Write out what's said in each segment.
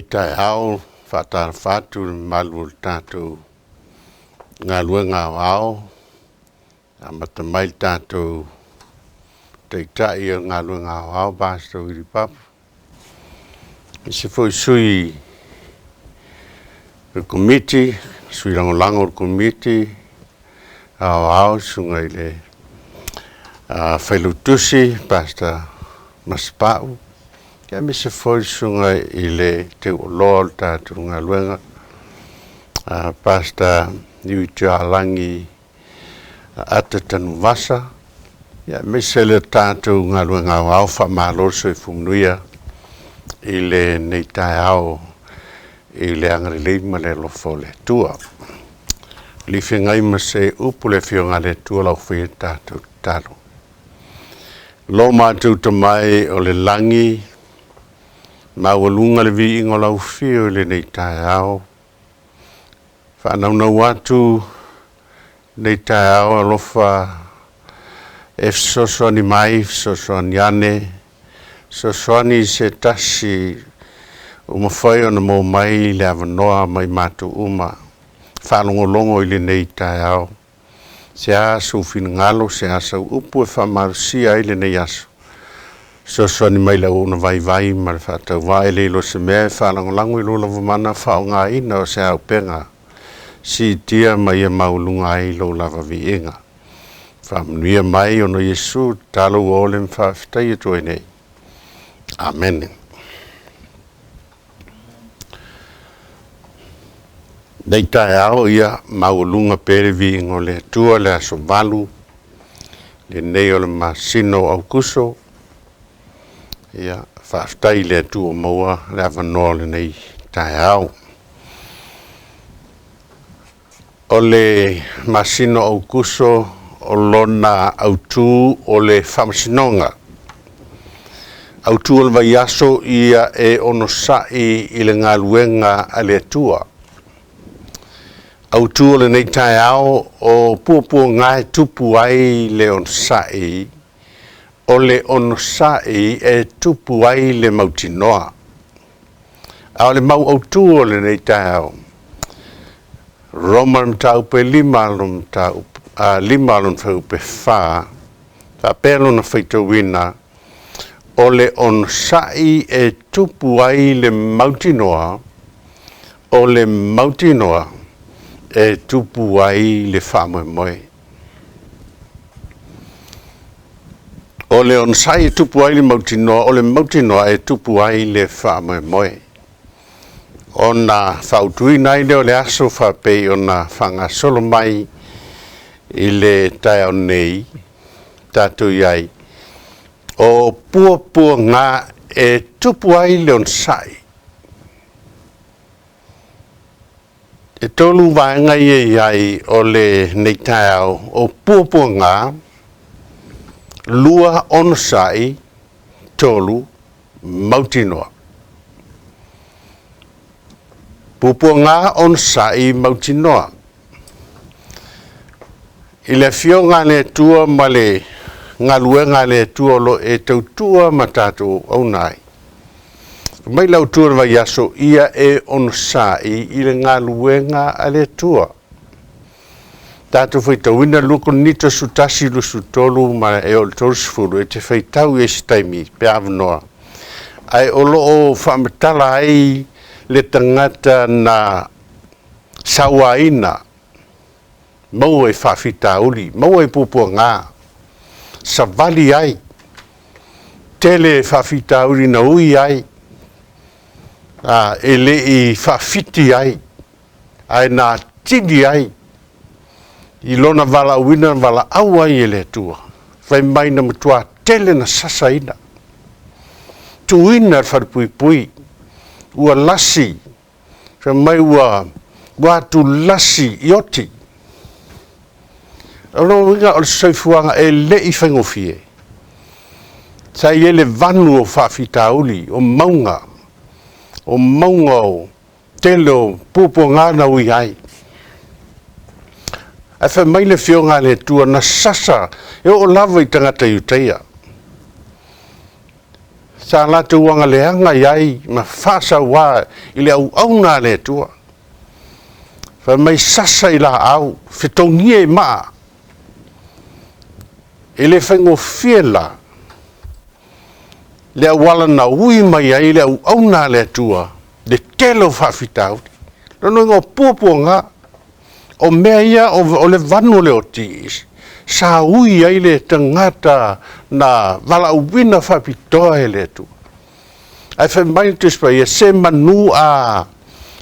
Taeao whātārwhātu malu tātou ngā luenga wao, a mata mai tātou te tai o ngā luenga wao bāstou iri papu. I se fwoi sui o komiti, sui rangolango o komiti, a wao sunga i le whailutusi, pasta maspau. Kia me se fwoi sunga i le te uloa tātou ngā luenga, pasta niwi tia langi ata tanu vasa. Ia me se le tātou ngā luenga wao whamaloso i whumnuia i le nei Taeao i le angari leima le lofo le tua. Li whengai ma se upu le whionga le tua lau whi tātou talo. Lo mātou tamai o le langi, mawalunga le vi ingo lau whio le nei Taeao. Whanaunau atu nei Taeao alofa e sosoani mai, sosoani ane, sosoani se tasi o mawhai o na mō mai le awanoa mai mātou uma. Whanongolongo i le nei Taeao. Se aso uwhinangalo, se aso upu e whamarusia i le nei aso. Sosoani mai la ona vai ma le whatau vai le ilo se mea whanongolango i lola vamana whao ngā ina o se au penga. Si tia mai e maulunga i lo lava vi inga. Whamnuia mai ono Yesu talo olem whawhitai e toi nei. Amen. Nei Taeao ia maulunga pere vi ingo le tua le aso valu. Le nei o le masino au kuso. Ia whawhitai le tua maua le awanoa le nei Taeao. O le masino au kuso o lona autu o le whamasinonga. Autu o le vaiaso ia e ono sai i le ngā luenga a le tua. Autu o le nei Taeao o puapua ngai tupu ai le ono sai. O le ono sai e tupu ai le mautinoa. A le mau autu o le nei Taeao. Roma mtau pe lima alon fau pe wha pelo na whaitawina o le on sai e tupu ai le mautinoa o le mautinoa e tupu ai le wha moe moe. O le on sai e tupu ai le mautinoa o le mautinoa e tupu ai le wha moe moe. Ona whautui nai leo le aso whapei ona whanga solo mai i le Taeao nei, tātou iai. O pua ngā e tupu ai leon sai. E tolu vaenga iai o le nei Taeao o pua ngā, lua on sai, tolu, mautinoa. Pupua ngā on sai mautinoa. I le fio ngā le tua ma le ngā luenga le tua lo e tau tua ma tātou au nai. Mai lau tua vai aso ia e on sai i le ngā luenga a le tua. Tātou whai tauina luko nito sutasi lusu tolu ma e o tolu sifuru e te whai tau e si taimi pe avanoa. Ai olo o whamatala ai le tangata na sawaina mau e whawhita uli, mau e pupua ngā, savali ai, tele whawhita uli na ui ai, e le i whawhiti ai, ai nā tidi ai, i lona wala uina wala au ai e le tua, whai mai na matua tele na sasaina, tuina wharpui pui, ua lasi, sa mai ua watu lasi ioti. Alo winga o soifuanga e le i whangofie. Sa i ele vanu o whawhitauli, o maunga o tele o pupo ngāna ui ai. A wha mai le whionga le tua na sasa, e o lava i tangata iuteia. sa la tu wanga leanga yai ma fasa wa ile au na le tua fa mai sasa ila au fitongie ma ile fengo fiela le wala na ui mai ai le au na le tua de telo fa fitau no ngo popo nga o mea o le vanu le otis sa ui ai le tangata na vala uwina fa pitoa ele tu ai fe mai tus pa ia se manu a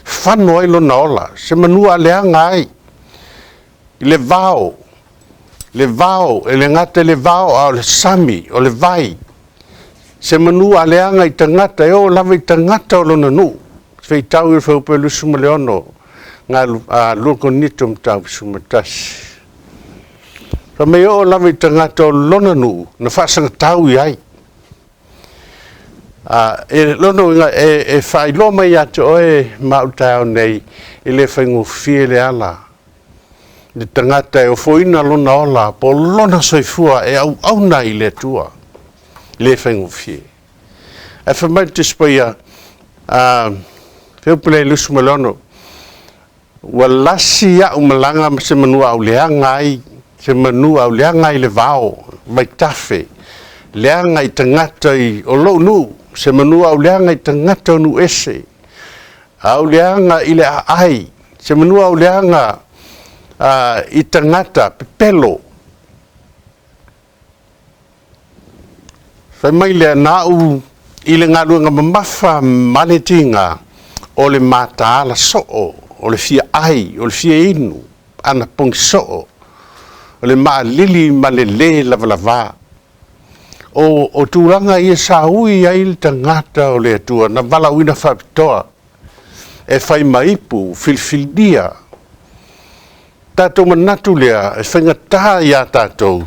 fano ai lo naola se manu a le ngai le vao ele ngata le vao a le sami o le vai se manu a le ngai tangata o lava tangata o lo nanu fe tau e fe pelu sumaleono nga loko nitum tau sumatas pa me o lava tangata o lona nu na fasanga tau iai e lono e fai lo mai atu oe mautau nei i le whaingo fiele ala le tangata e o foina lona ola po lona soifua e au nai le tua le whaingo fie e whamai tispaia whiupule lusu malono wa lasi au malanga se manua au leanga ai se manua au leanga i le vao mai tafe leanga i tangata i o lo nu se manua au leanga i tangata o nu ese au leanga i le ai se manua au leanga i tangata pepelo fai mai le nau i le ngaluanga mamafa maletinga o le mataala so'o o le fia ai o le fia inu ana pong so'o o le maalili ma le lē lavalava o tūranga ia saui ai le tangata o le atua na valauina faapitoa e fai maipu filfilia tatou manatu lea e faigatā iā tatou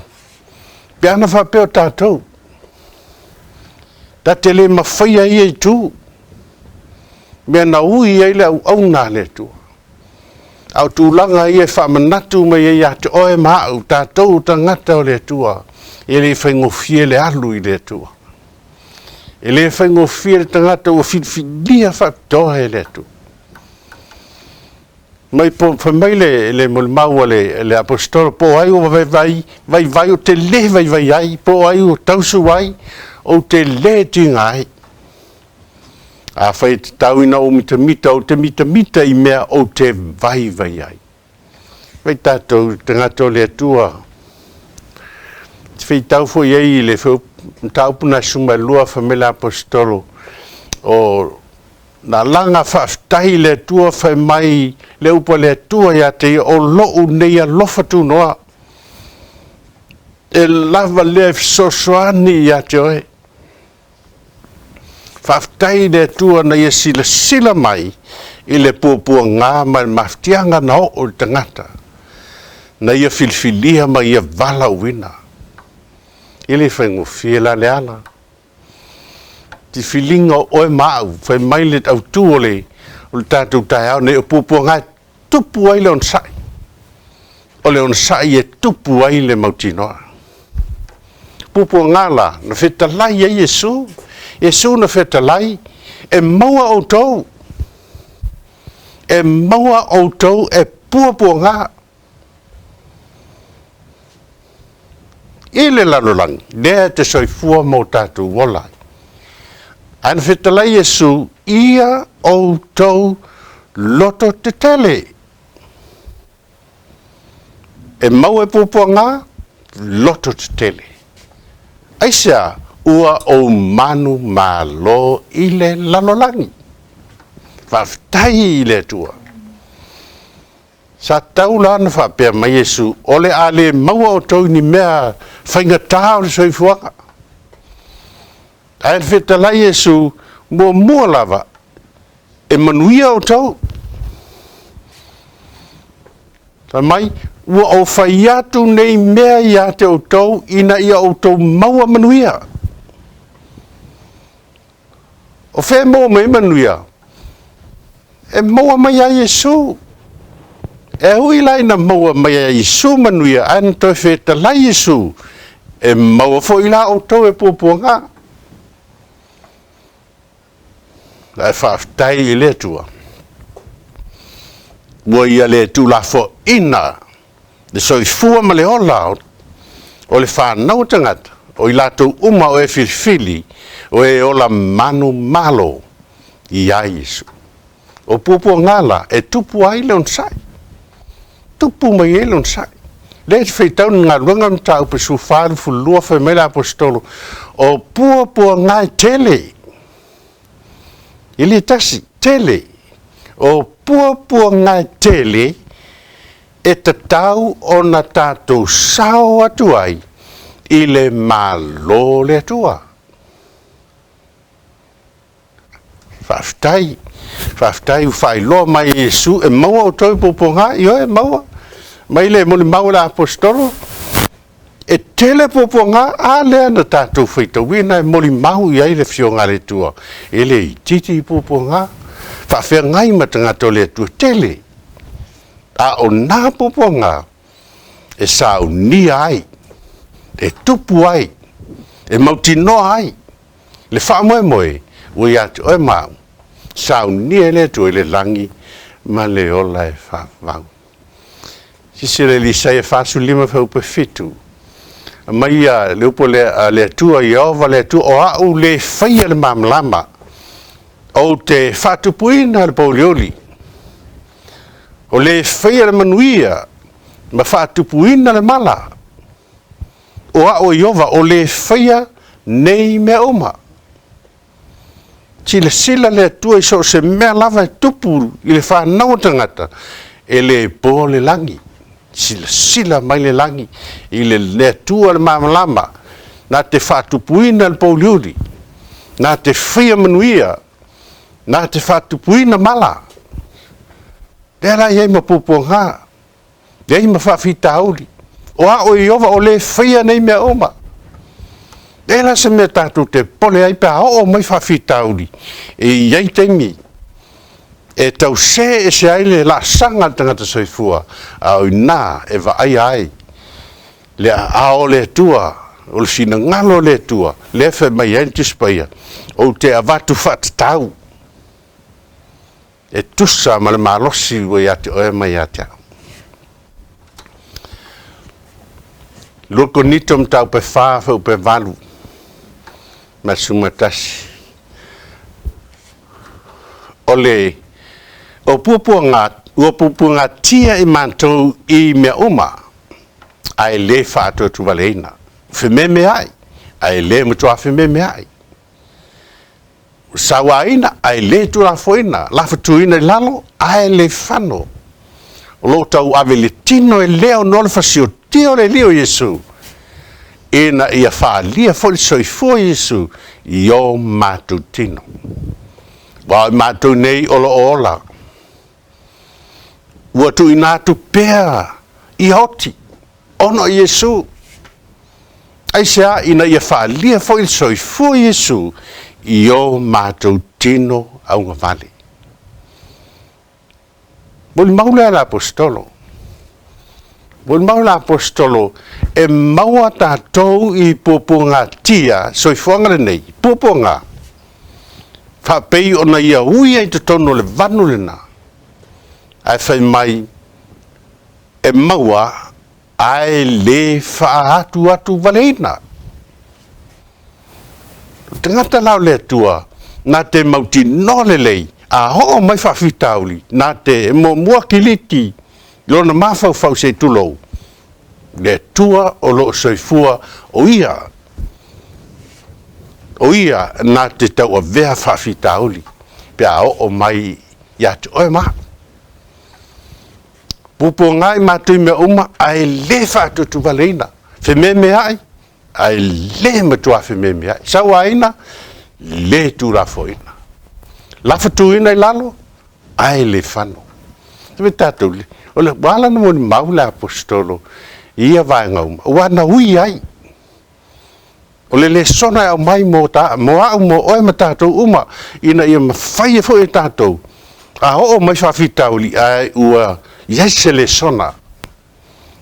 pe ana faapea o tatou tate lē mafaia ia i tu mea na ui ai le auauna le atua au tūlanga ia e faamanatu mai ai ate oe maau tatou tangata o le atua e le whaingofie le alu i le atua e le whaingofie le tangata ua filfilia faapitoa e le atua mai po mai le molimau le apostolo po ai o vai o te le vai ai po ai o tausu ai o te le tinga ai a fai te tauina o mitamita o te mitamita i mea o te vai ai vai tātou tangata o le atua fai tau fo iei le tau puna suma lua famela apostolo o na langa whaftahi le tua whai mai le upa le tua ia te o lou nei a lofa tu noa e lava le sosoani ia te oe whaftahi le tua na ia sila mai i le puapua ngā mai maftianga na o tangata na ia filfilia ma ia vala uina i le whaingofie la le ala ti filinga oe maau whai mai le au tu o le tātou Taeao ne o pupua ngā tupu ai le on sai o le on sai e tupu ai le mautinoa pupua ngā la na whetalai ai Yesu na whetalai e maua o tau e pupua ngā i le lalolangi lea te soifua mo tātou wolai ana whetalai Yesu ia o tau loto te tele e mau e pupua ngā loto te tele aisa ua o manu malo i le lalolangi whaftai i le tua sa tau lana whapea mai Yesu ole a le maua o tau ni mea whaingatā o le soifuanga ae whetalai Yesu mua lava e manuia o tau ta mai ua o whai atu nei mea ia te o tau ina ia o tau maua manuia o whea mua mai manuia e maua mai a Yesu e hui lai na maua mai a Yesu manuia an toi whetalai Yesu e maua fo ila o tau e pupuanga la whaftai le tua. Mua ia le tu la fo ina, le soifua ma le ola o le whanau tangata, o i latou uma o e filifili, o e ola manu malo i a Yesu. O pupu ngala e tupu ai le onsai. Tupu mai e le onsai. Le te whaitau ngā runga mta upe su wharu fulua whai mele apostolo. O pua ngai tele. Ili tasi, tele. O pua ngai tele e te tau o na tātou sao atu ai i le malo le atua. Whaftai u whai loa mai Yesu e maua o toi poponga, io e maua. Mai le moni maua la apostolo. E tele poponga a lea na tātou whaita wina e moni mau i ai le fionga le tua. E le i titi poponga. Whawhia ngai matangato le tua tele. A o nā poponga e sao ni ai. E tupu ai. E mautino ai. Le wha moe ui atu oe mau. Sao ni ele tu ele langi ma le ola e whawau. Sisi le lisa e whasu lima whaupe fitu. Mai a le upo le tua i ova le tua o au le whaia le mamlama. O te whatupuina le paulioli. O le whaia le manuia ma whatupuina le mala. O au i ova o le whaia nei me oma. Sila le tua i so se mea lava e tupu i le whanau tangata e le po le langi. Sila mai le langi i le tua le mamalama na te whatupuina le pauliuri na te whia manuia na te whatupuina mala. Dera iei ma puponga iei ma whawhita auri o a o i ova o le whia nei mea oma. Ela se me tātou te pole ai pēa o mai whawhita auri. E iei teimi. E tau se e se aile la sanga tangata soifua. Au nā e wa ai. Le a o le tua. O le sina ngalo le tua. Le fe mai entis paia. O te avatu what tau. E tusa ma le malosi ua iate oe mai atea. Loko nitom tau pe whawha pe valu. Masumatasi. Ole o pupunga tia i mantou i mea uma ai le whātua tu waleina. Whimeme ai. Ai le mutua whimeme ai. Sawaina ai le tu la foina. Lafa tuina i lalo ai le whano. O lo tau ave le tino e leo nole fasio tio le lio Yesu. Ena ia whaalia foli soifua Yesu i o mātou tino. Wai mātou nei ola ola. Ua tu inatu pēa i hoti. Ono Yesu. Ai sea ina ia whaalia foli soifua Yesu i o mātou tino aunga vale. Moli maule la apostolo. Bon maula apostolo e maua tātou i poponga tia soifuanga nei. Poponga. Whapei ona ia uia i te tono le vanu lena. Ai whai mai e maua ai le whaatu atu valeina. Tangata lau le tua na te mauti nole lei a ho mai whawhitauli na te mua kiliti lona mawhau se tulou. Le tua o lo soifua o ia. O ia na te tau a vea whawhitauli. Pea o mai ia te oe maha. Pupo ngai mātui me uma ai le whātutu waleina. Whememe ai. Ai le matua whememe ai. Sawa aina le tūra foina. Lafa tuina i lalo ai le whano. Tewe tātou le. O le wala na moni maula apostolo ia vai ngauma. Wana ui ai. O le sona au mai mo au mo oe ma tātou uma ina ia mawhaia fo e tātou. A o mai whawhitauli ai ua iese le sona.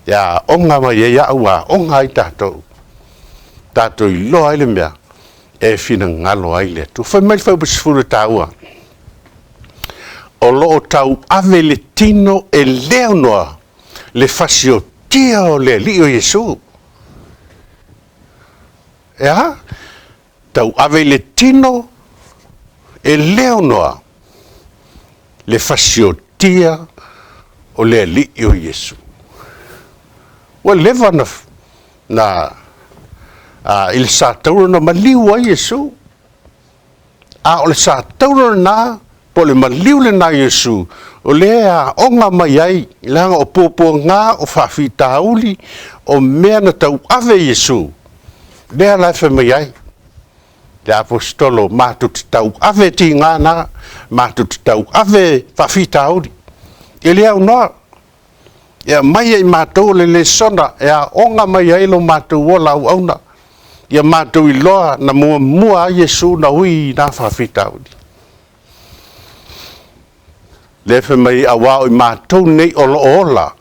Ia onga mai ia ua onga ai tātou. Tātou i loa ai le mea e whina ngalo ai le tu. Whai mai whau pasifuru tāua. o loo tau ave le tino e leo noa le fasio tia o le li o Yesu. Ea, tau ave le tino e leo noa le fasio tia o le li o Yesu. Wa leva na il sa tauro na maliu a Yesu. A o le sa tauro na po le maliu le na Yesu. O le a onga mai ai langa o popo ngā o whawhita uli o mea na tau ave Yesu. Lea lai wha mai ai. Le apostolo mātu te tau ave ti ngā na, mātu te tau ave whawhita uli. E lea unoa. Ia mai ai mātou le sona, ia onga mai ai lo mātou o lau auna. Ia mātou I loa na mua a Yesu na hui na whawhita uli. Lefe mai awa I mātou nei o lo ola.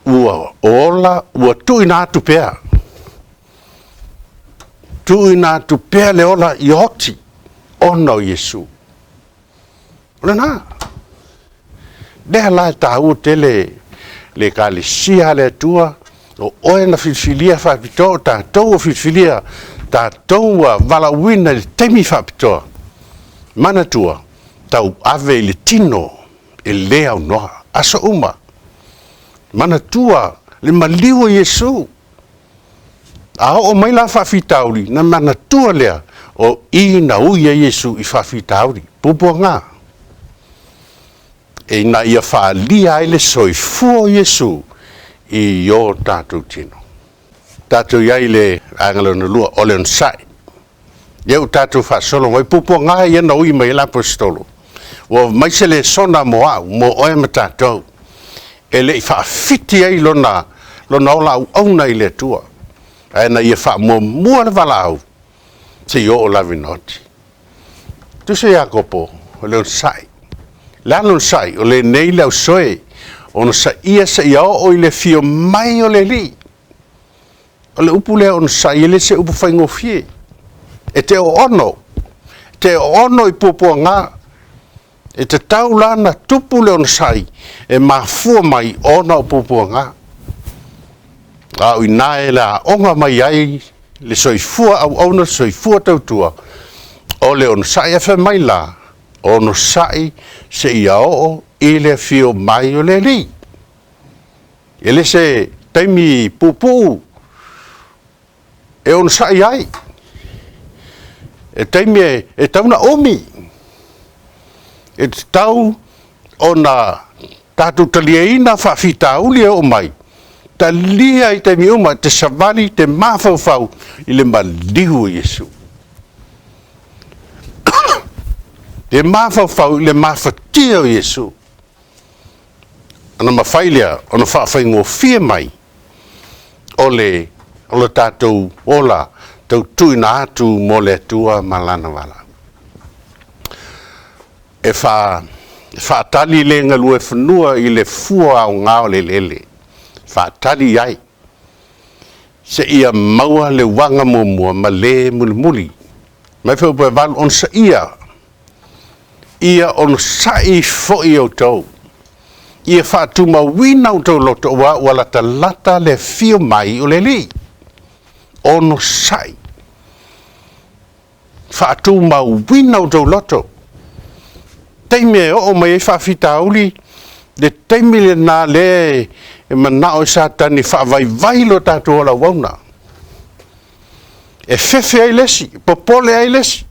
Ua tui nā tu pēa. Tui nā tu pēa le ola I hoti. Ono Yesu. Ole nā. Leha lai tāu tele le kalesia le tua. O oe na filfilia whapitoa. Tātou o filfilia. Tātou a walawina le teimi whapitoa. Mana tua. Tau ave le tino. E lea noa, asa uma. Mana tua, le maliu Yesu. A o mai la whawhitauri, na mana tua lea, o I na uia Yesu I whawhitauri. Pupua ngā. E na ia whaalia ele soifua Yesu I o tātou tino. Tātou iai le angalo na lua, ole on sai. Iau tātou whaasolo, wai pupua ngā ia na ui mai la apostolo. Wa mai se le sona mo oe matatou. E le I whaafiti ai lona ola au na I le tua. E na ia wha mua le wala au. Te I o la vinoti. Tu se Iakopo, o le on sai. Le alon sai, o le nei le au soe. Ono sa ia sa ia o I le fio mai o le li. O le upu le on sai, le se upu whaingo fie. E te o ono. Te o ono I popua ngā. E te tau lana tupu le on sai, e mafua mai ona o pupua ngā. Au I nae la onga mai ai, le soifua au ona soifua tautua, o le on sai e mai la, ono sai se ia o I le fio mai o le li. E le se taimi pupu, e on sai ai. E taimi e tauna omi. E tau o na tātou taliaina whawhita uli o mai. Talia I te miuma, te savani, te mawhauwhau I le maliu Yesu. Te mawhauwhau I le mawhatia o Yesu. Ana mawhailia, ona whawhaingo fie mai. O le tātou ola, tau tui na atu mo le tua malana wala. E whaatali le ngalue whanua I le fua o ngāo le lele. Whaatali ai. Se ia maua le wanga mumua ma le muli muli. Mai whau pai walu on sa ia. Ia on sai foi o tau. Ia whaatuma wina o tau loto wa walata lata le fio mai o le li. Ono sai. Whaatuma wina o tau loto. Teime o mai whawhita uli, le teime le nā le e manao sa tani whawai lo tātou ala wauna. E whewhe ai lesi, popole ai lesi.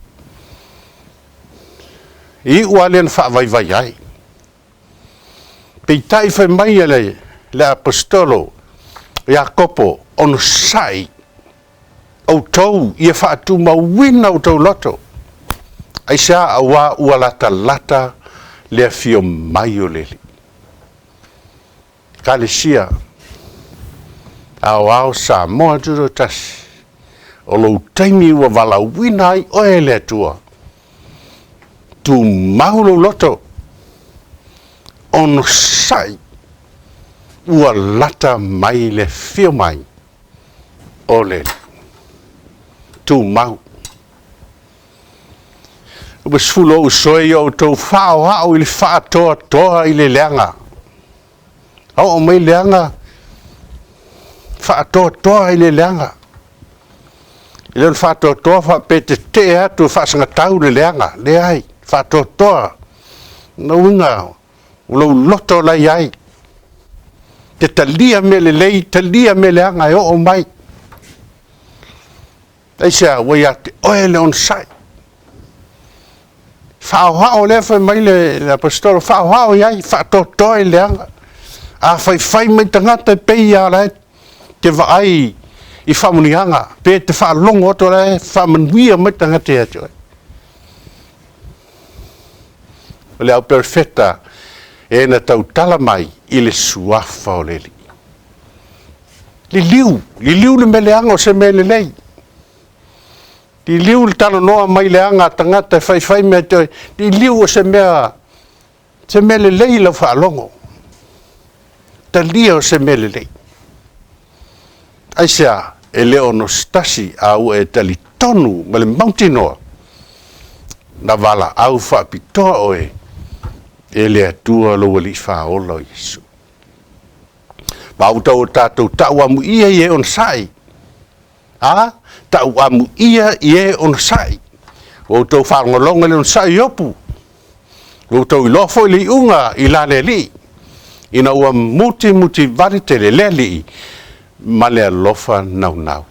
I ua le na whawai ai. Pei tai whai mai le apostolo, Iakopo, ono sai, au tau, ia whaatuma wina o tau loto. Aisa awa ua lata le fio mai o leli. Kalesia au sa moa turo tasi. O lo taimi ua walawina ai oe le tua. Tu maulo loto. Ono sai ua lata mai le fio mai o leli. Tu mau. Besfulo usoi o tau whao i le whaatoa toa i le leanga. O mai leanga, whaatoa toa i le leanga. I le whaatoa toa whapete te atu whaasanga tau le leanga, le ai, whaatoa toa. Na winga, ulau loto lai ai. Te talia me le lei, talia me le anga e o mai. Eisa, wai ate oe le on sai. Whaohao le whai mai le apostolo, whaohao iai, whaatoa i le anga. A whai mai tangata pei a lai, te waai i whamunianga, pe te whaalongo oto lai, whamanuia mai tangata e atu. Le au perfetta, e na tau tala mai, i le suafa o le li. Li liu le mele anga o se mele lei. Li liu le talo noa mai le anga tangata e whai mea te, li liu o se mele lei la whaalongo. Ta lia o se mele lei. Aisea, e leo no stasi au e tali tonu, ma le mautinoa. Na wala au whaapitoa oe, e le atua lo wali whaola o Yesu. Mautau o tātou tau amu ia i e on sai. Ha? Tau amu ia i e on sai. O tau whaangolonga le on sai opu. O tau i lofo i li unga i la le li. Ina ua muti varite le li. Ma le alofa nau.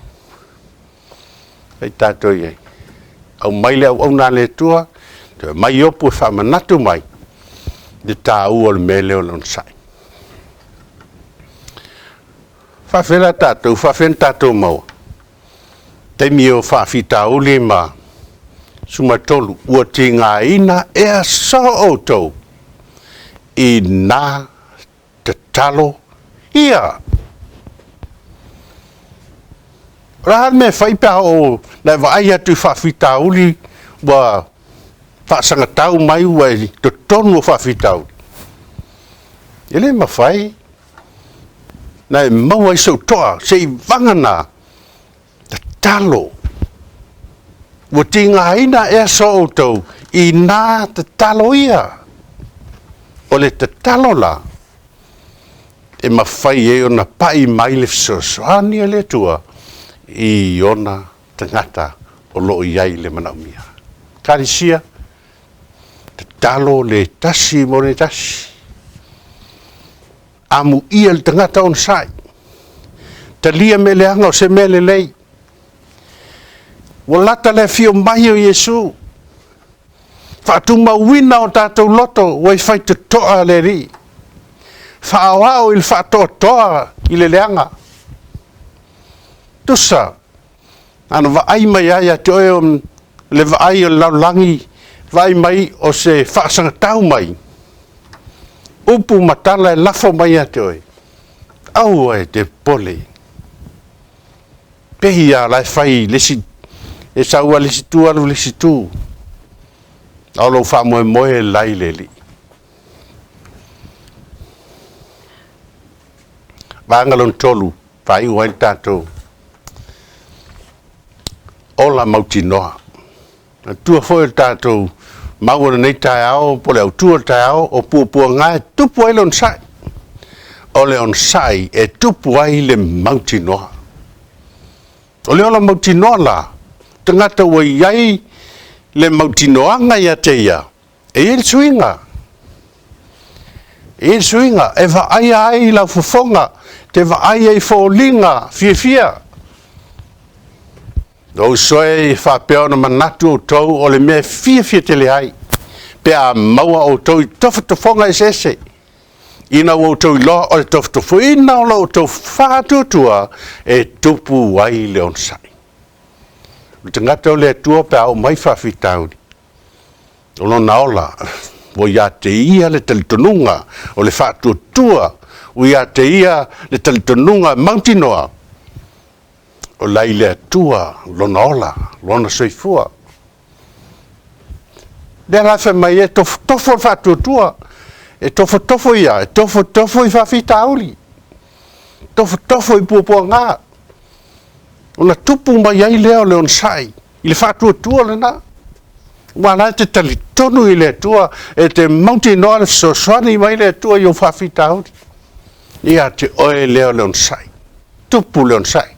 Ei tātou i e. Au mai le au na le tua. Te mai opu e whamanatu mai. De tā ua le mele o le on sai. Whawhera tātou, whawhen tātou maua. Teimi o whawhita uli ma sumatolu. Ua te ngā ina ea so o tau. I nā te talo ia. Rahan me whaipea o lai waai atu whawhita uli wa whaasanga tau mai ua i to tonu o whawhita uli. Ele ma whai. Na e maua i sau toa, se i wangana, te talo. Ua ti ngā ina ea so o tau, i nā te talo ia. O le te talo la, e mawhai e ona pai mai le fisosoani e le tua, i ona tangata o loo iai le manaumia. Karisia, te talo le tasi mo le tasi. Amu ia le tangata on sai. Ta lia me le anga o se mele lei. Walata le fio mai o Yesu. Whaatuma wina o tātou loto, wai whai te toa le ri. Whaawao il whaatoa toa i le leanga. Tusa, ana waai mai ai a te oe o le waai o laulangi, waai mai o se whaasanga tau mai. Upu matala e lafo mai a te oe. Au e te pole. Pehi a lai whai lesi, e saua lesi tu alu lesi tu. Aulo wha moe lai leli. Wangalon tolu, whai uain tātou. Ola mauti noa. Tua fo e tātou. Maua nei Taeao, po le autua Taeao, o pua ngā e tupu ai le on sai. O le on sai e tupu ai le mauti noa. O le ola mauti noa la, tangata ua iai le mauti noanga ia te ia. E il suinga. E il suinga, e va ai la fufonga, te va ai fōlinga, fia. O soe whapea ona manatu o tau o le mea fia te le ai. Pea maua o tau i tofutofonga e sese. Ina o tau i loa o le tofutofo. Ina o o tau whātuatua e tupu wai le on sai. O te ngata o le atua pea o mai whawhitauri. O lona ola. O ia te ia le talitonunga o le whātuatua. O ia te ia le talitonunga mautinoa. O lai le atua, lona ola, lona soifua. Le lafe mai e tofo whatuatua, e tofo ia, e tofo i whawhita auri. Tofo i pua ngā. O na tupu mai ai leo le on sai, i le whatuatua le nā. Wala te tali tonu I le tua e te mauti noa so swani mai le tua yo whawhita auri. Ia te oe leo leon sai. Tupu leon sai.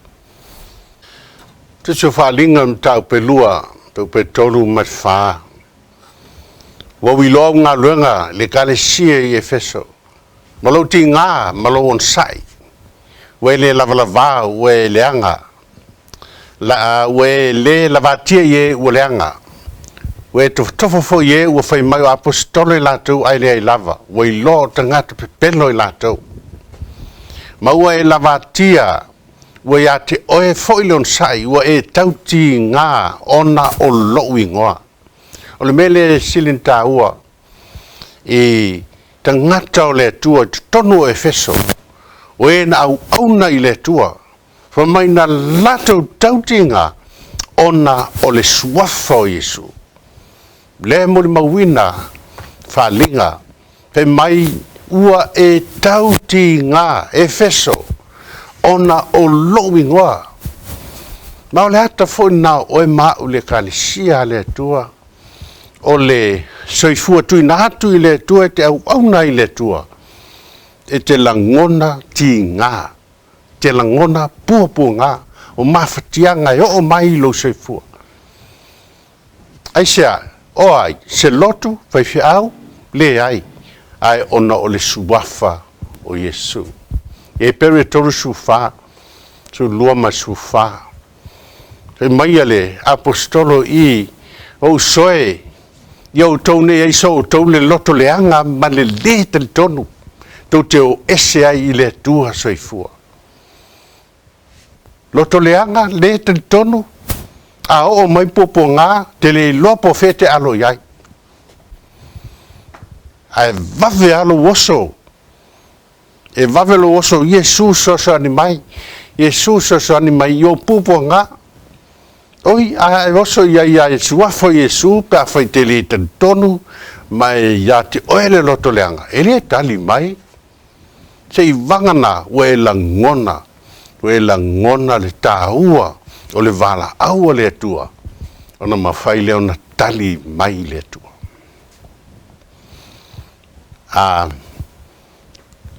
Te so whalinga tau pe lua, tau pe tolu mat whaa. Wawi loa ngā luenga le kale sia I Efeso. Malo ti ngā, malo on sai. We le lavalava, we leanga. We le lavatia ye we leanga. We tofofo ye we fai mai apostolo I lātou ai le ai lava. We lo tangata pe pelo I lātou. Maua e lavatia, we a te oe foilon sai, we e tauti ngā ona o lo'i ngoa. O le mele silinta ua, I tangata o le tua, tonu o Efeso, we na au auna I le tua, fa mai na lato tauti ngā ona o le suafa o Yesu. Le mo le mawina, fa linga, pe mai ua e tauti ngā Efeso ona o lo'i ngoa. Ma o le ata foi na o e mau le kalisia le tua o le soifua tui na atu I le tua e te au auna I le tua e te langona ti ngā, te langona puapu ngā o mawhatianga e o mai lo soifua. Aisea, o ai, se lotu, whaifi au, le ai. Ai ona o le suafa o Yesu. E pere toru sufa, su lua ma sufa. E mai ale apostolo I, o soe, iau taune ai so, taune loto leanga, ma le le te tonu, tau te o ese ai I le tua soifua. Loto leanga, le te tonu, a o mai popo ngā, te le lopo fete alo iai. Ai vave alo woso. E vave lo woso Yesu so ani mai. Yesu so ani mai yo pupo nga. Oi ai woso ia suafo Yesu pa fai tele tonu mai ya te oele loto leanga. Ele tali mai. Sei vangana we la ngona. We la ngona le taua o le vala au le tua. Ona mafai le ona tali mai le tua.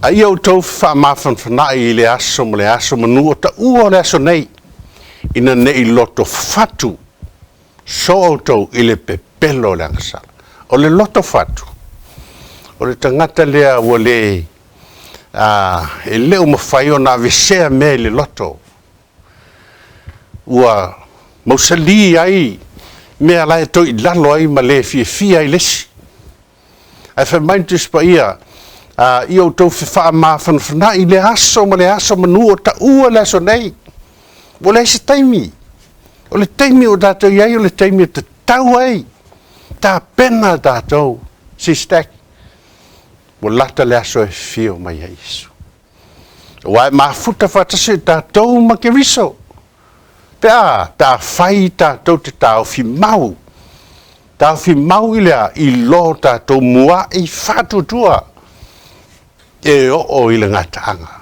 Ai au tau whamawhanwhanai I le aso manu o ta ua le aso nei ina nei loto fatu so au tau I le pepelo le angasala o le loto fatu o le tangata lea ua le e leo mawhai o na vesea me le loto ua mausali ai mea lai toi lalo ai ma le fia I lesi ai whamaintus pa ia I o tau wha mawhanwhana I le aso ma le aso manu o ta ua le aso nei. O le se taimi. O le taimi o tātou iai o le taimi o te tau ai. Tā pena tātou. SISDAC. O lata le aso e fio mai a Yesu. O ai mafuta whatase tātou ma ke riso. Pea tā whai tātou te tāo fi mau. Tāo fi mau I lea I lo tātou mua I whatutua. E o I le ngataanga.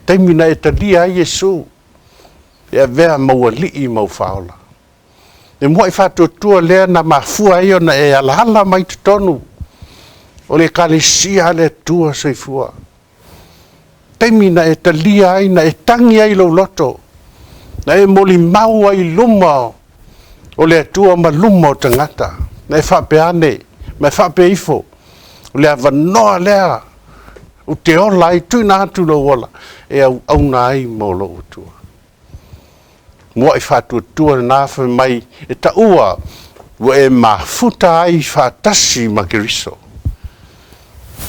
Taimina e talia ai Yesu. E vea maua lii mau whaola. E mua I whatutua lea na mafua eo na e alahala mai te tonu. O le kalesia le tua soifua. Taimina e talia ai na e tangi ai lo loto. Na e moli mau ai luma o le tua ma luma o tangata. Na e whapeane, ma e whapeifo. O le avanoa lea. O te ola I tuina atu lo ola. E au na ai mo lo utua. Mua I whatua tua na wha mai e ta ua. Wa e mafuta ai whatasi ma ke riso.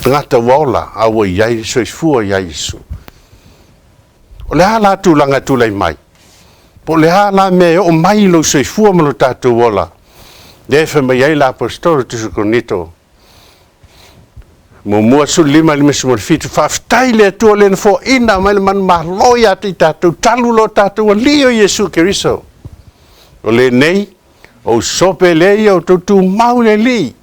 Ngata waola awa iai soifua iai Yesu. O le hala atu langa tulai mai. Po le hala me o mai lo soifua malo tatu wola. Le wha mai iai la apostolo tusu konito. Mo mua su lima sumo fitu whaftai le atua le fo ina mai le man mahloia ti tatu talu lo tatu o lio Yesu Keriso. O le nei, o sope le o tutu mau le li.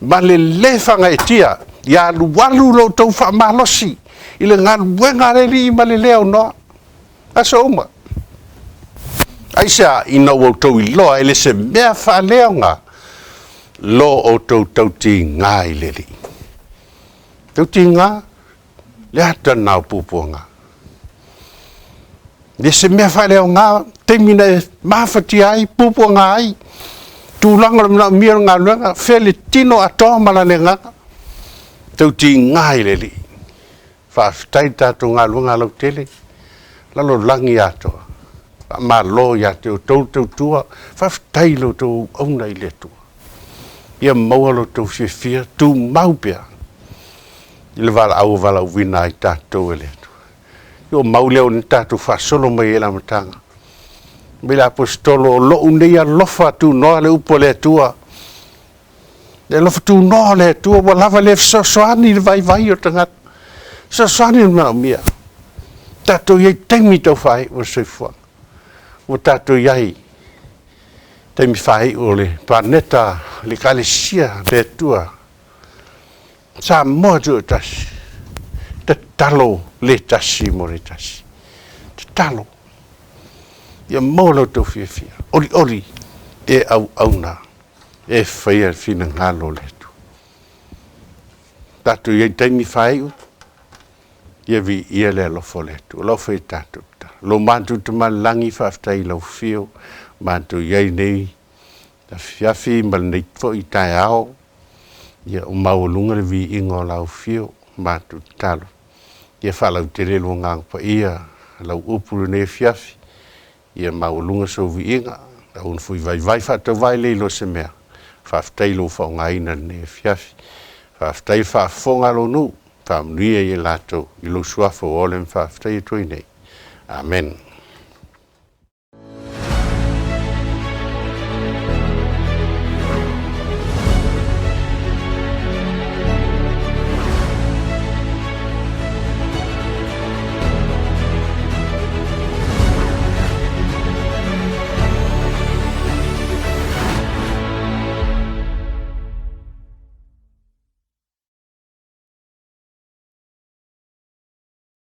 Ma le lefanga e tia, ia walu lo tau wha mahlosi. I le ngan wenga le li ma le leo noa. Aso uma. Aisa ina o tau I loa ele se mea wha leonga lo o tau ti ngā I leli. Tau ti ngā, le hata nao pupuanga. Le se mea whae leo ngā, te mina e mawhati ai, pupuanga ai, tūlanga na mira ngā luanga, whele tino atoa malane ngā, tau ti ngā I leli. Whaafitai tātou ngā luanga lau tele, lalo langi atoa. Ma lo ya te o tau tua, whaafitai lo tau auna I le tua. Ia maua lo tau whiwhia, tū maupea. I le wala au wina I tātou e le tua. Io mauleo ni tātou whaasolo mai e la matanga. Me la apostolo o lo uneia lofa tu noa le upo le tua. Le lofa tu noa le tua, wa lava le soani le vai o tangata. Soani le mana mia. Tātou iei teimi tau whai o seifua. O tātou iei teimi whai o le planeta, le kalesia le tua. Sa moa tu tasi. Te talo le tasi mo le tasi. Te talo. Ia molo tau whiawhia. Ori e auna. E whaia whina ngalo le tu. Tātou iei teimi whai o. Ia vi ia le alofo le tu. Alofo I tātou ta. Lo mantu te malangi whaftai lau whio. Mantu iei nei. Ta whiawhi malnei fo I Taeao. Ia o maulunga le vi ingo lau whio. Mantu talo. Ia whalau te relo ngang pa ia. Lau upuru ne whiawhi. Ia maulunga so vi inga. Lau unfui vai whatau vai leilo se mea. Whaftai lo whaungaina ne whiawhi. Whaftai whafonga lo nu. Whamnuia I lato I lo suafo olem whaftai tui nei. Amen.